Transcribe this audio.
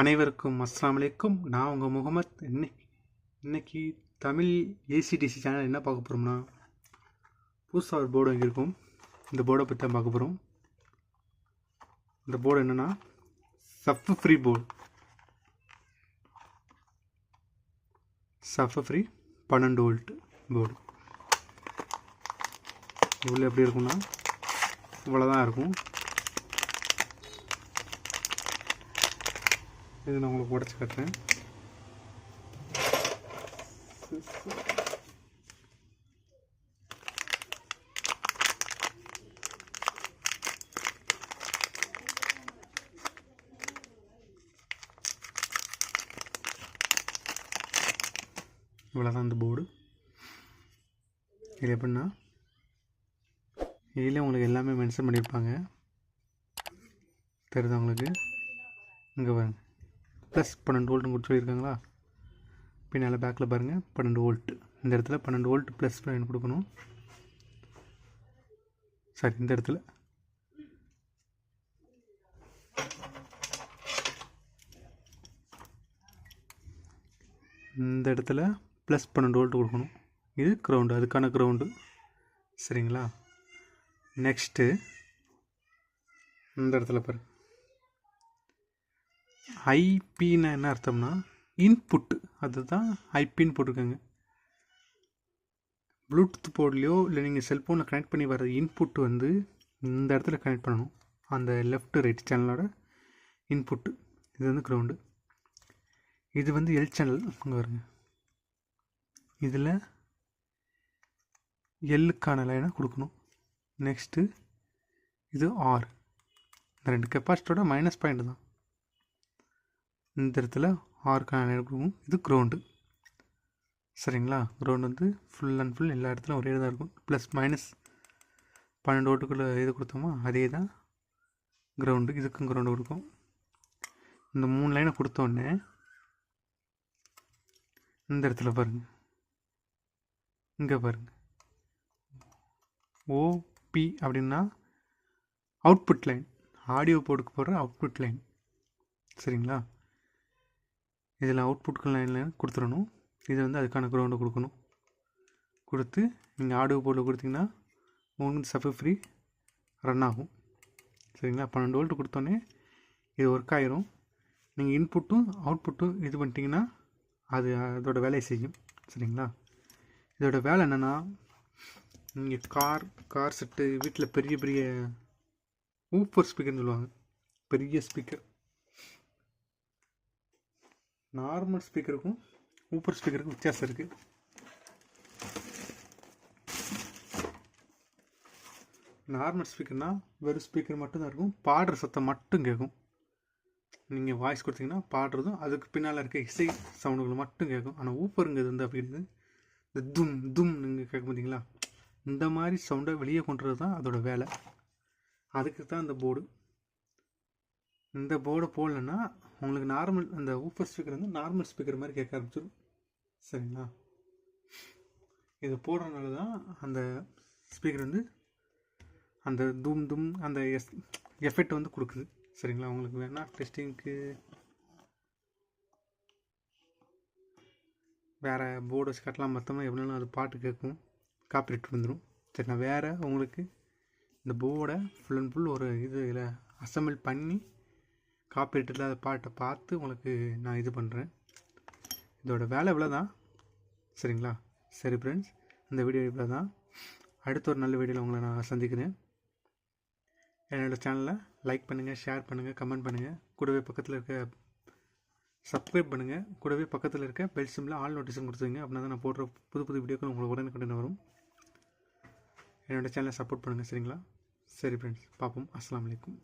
அனைவருக்கும் அஸ்ஸலாமு அலைக்கும். நான் உங்கள் முகமத். இன்னைக்கு தமிழ் ஏசிடிசி சேனல் என்ன பார்க்க போகிறோம்னா, புதுசாக ஒரு போர்டு வாங்கியிருக்கோம். இந்த போர்டை பற்றி தான் பார்க்க போகிறோம். இந்த போர்டு என்னென்னா சஃப் ஃப்ரீ போர்டு. சஃப் ஃப்ரீ 12 வோல்ட் போர்டு. இவ்வளோ எப்படி இருக்கும்னா இவ்வளோதான் இருக்கும். இது நான் உங்களுக்கு உடச்சி காட்டுறேன். இவ்வளோதான் இந்த போர்டு. இது எப்படின்னா, இதில் உங்களுக்கு எல்லாமே மென்ஷன் பண்ணியிருப்பாங்க. தெரியுது உங்களுக்கு? இங்கே பாருங்க, ப்ளஸ் 12 வோல்ட்னு கொடுத்து சொல்லியிருக்காங்களா? பின்னால் பேக்கில் பாருங்கள் 12 வோல்ட். இந்த இடத்துல 12 வோல்ட் ப்ளஸ் கொடுக்கணும். சரி, இந்த இடத்துல ப்ளஸ் 12 வோல்ட் கொடுக்கணும். இது கிரவுண்டு, அதுக்கான கிரவுண்டு. சரிங்களா? நெக்ஸ்ட்டு இந்த இடத்துல பாருங்கள், ஐபின்னு என்ன அர்த்தம்னா இன்புட்டு. அதுதான் ஐபின்னு போட்டிருக்காங்க. ப்ளூடூத் போர்ட்லேயோ இல்லை நீங்கள் செல்ஃபோனில் கனெக்ட் பண்ணி வர இன்புட்டு வந்து இந்த இடத்துல கனெக்ட் பண்ணணும். அந்த லெஃப்ட் ரைட் சேனலோட இன்புட்டு. இது வந்து கிரவுண்டு. இது வந்து எல் சேனல். அங்கே வருங்க, இதில் எல்லுக்கான லைனை கொடுக்கணும். நெக்ஸ்ட்டு இது ஆர். இந்த 2 கெப்பாசிட்டரோட மைனஸ் பாயிண்ட் தான். இந்த இடத்துல ஆர்க்கான லைன் கொடுக்கணும். இது கிரவுண்டு. சரிங்களா? கிரவுண்டு வந்து ஃபுல் அண்ட் ஃபுல் எல்லா இடத்துலையும் ஒரே தான் இருக்கும். ப்ளஸ் மைனஸ் 12 வோல்ட்டுக்குள்ளே இது கொடுத்தோமா அதே தான் கிரவுண்டு. இதுக்கும் கிரவுண்டு கொடுக்கும். இந்த 3 லைனை கொடுத்தோடனே இந்த இடத்துல பாருங்கள், இங்கே பாருங்கள், ஓபி அப்படின்னா அவுட்புட் லைன். ஆடியோ போர்டுக்கு போடுற அவுட்புட் லைன். சரிங்களா? இதில் அவுட்புட் லைனில் கொடுத்துடணும். இது வந்து அதுக்கான கிரவுண்டை கொடுக்கணும். கொடுத்து நீங்கள் ஆடியோ போர்டில் கொடுத்தீங்கன்னா உங்களுக்கு சஃப் ஃப்ரீ ரன் ஆகும். சரிங்களா? 12 வோல்ட் கொடுத்தோன்னே இது ஒர்க் ஆகிரும். நீங்கள் இன்புட்டும் அவுட்புட்டும் இது பண்ணிட்டீங்கன்னா அது அதோட வேலையை செய்யும். சரிங்களா? இதோட வேலை என்னென்னா, நீங்கள் கார் செட்டு, வீட்டில் பெரிய பெரிய ஊப்பர் ஸ்பீக்கர்னு சொல்லுவாங்க. பெரிய ஸ்பீக்கர், நார்மல் ஸ்பீக்கருக்கும் ஊப்பர் ஸ்பீக்கருக்கும் வித்தியாசம் இருக்குது. நார்மல் ஸ்பீக்கர்னால் வெறும் ஸ்பீக்கர் மட்டும்தான் இருக்கும். பாடுற சத்தம் மட்டும் கேட்கும். நீங்கள் வாய்ஸ் கொடுத்தீங்கன்னா பாடுறதும் அதுக்கு பின்னால் இருக்க இசை சவுண்டுகள் மட்டும் கேட்கும். ஆனால் ஊப்பருங்கிறது வந்து அப்படிங்கிறது இந்த தும் தும் நீங்கள் கேட்க மாட்டீங்களா? இந்த மாதிரி சவுண்டை வெளியே கொண்டுறது தான் அதோட வேலை. அதுக்கு தான் இந்த போர்டு. இந்த போர்டை போடலன்னா உங்களுக்கு நார்மல் அந்த ஊப்பர் ஸ்பீக்கர் வந்து நார்மல் ஸ்பீக்கர் மாதிரி கேட்க ஆரம்பிச்சிடும். சரிங்களா? இது போடுறதுனால தான் அந்த ஸ்பீக்கர் வந்து அந்த தூம் தூம் அந்த எஃபெக்ட் வந்து கொடுக்குது. சரிங்களா? உங்களுக்கு வேணால் டெஸ்டிங்க்கு வேறு போர்டு வச்சு கட்டலாம். மொத்தமாக எப்படினாலும் அது பாட்டு கேட்கும், காப்பிரைட் வந்துடும். சரி, நான் வேறு உங்களுக்கு இந்த போர்டை ஃபுல் அண்ட் ஃபுல் ஒரு இதில் அசம்பிள் பண்ணி காப்பிரைட் இல்லாத பாட்டை பார்த்து உங்களுக்கு நான் இது பண்ணுறேன். இதோட வேலை இவ்வளோ தான். சரிங்களா? சரி ஃப்ரெண்ட்ஸ், இந்த வீடியோ இவ்வளோ தான். அடுத்த ஒரு நல்ல வீடியோவில் உங்களை நான் சந்திக்கிறேன். என்னோடய சேனலை லைக் பண்ணுங்கள், ஷேர் பண்ணுங்கள், கமெண்ட் பண்ணுங்கள். கூடவே பக்கத்தில் இருக்க சப்ஸ்கிரைப் பண்ணுங்கள். கூடவே பக்கத்தில் இருக்க பெல் சிம்பில் ஆல் நோட்டிஃபிகேஷன் கொடுத்துருங்க. அப்படின்னா தான் நான் போடுற புது வீடியோக்கள் உங்களுக்கு உடனே வரும். என்னோடய சேனலை சப்போர்ட் பண்ணுங்கள். சரிங்களா? சரி ஃப்ரெண்ட்ஸ், பார்ப்போம். அஸ்ஸலாமு அலைக்கும்.